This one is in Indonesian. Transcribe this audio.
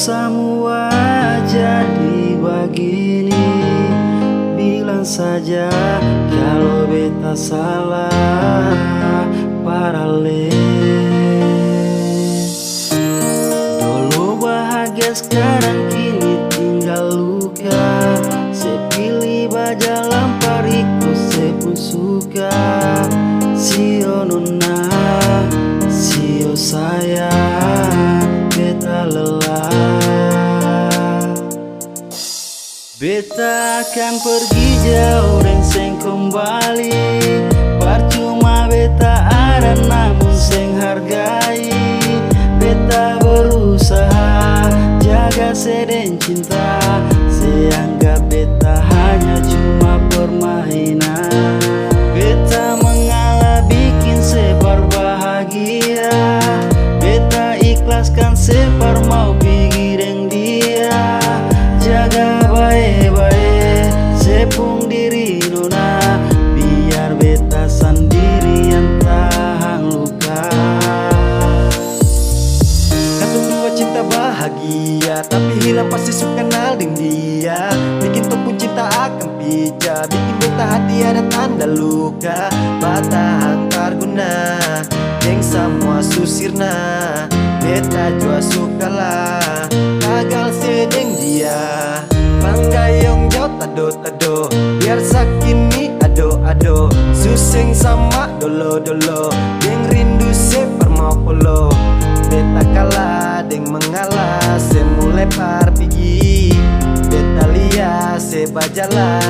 semua jadi begini, bilang saja kalau beta salah parale. Dulu bahagia sekarang kini tinggal luka, saya pilih bajalan pariku saya pun suka. Sio nona, sio sayang, beta lelah. Beta akan pergi jauh dan seng kembali, percuma beta ada namun seng hargai. Beta berusaha jaga seden cinta, saya anggap beta hanya cuma permainan. Beta mengalah bikin separ bahagia, beta ikhlaskan separ mau pergi dengan dia. Jaga baik-baik sepung diri nona, biar beta sendirian tahan luka. Katong dua cinta bahagia, tapi hilang pasti suka kenal dengan dia. Bikin tuh pun cinta akan pija, bikin beta hati ada tanda luka. Bata hantar guna, yang semua susirna, beta jua sukalah gagal sedeng dia. Panggayong jauh tado-tado, biar sakini ado-ado, suseng sama dolo-dolo, yang rindu separ mau polo. Beta kalah deng mengalah, semulai par pigi, beta lihat sebajala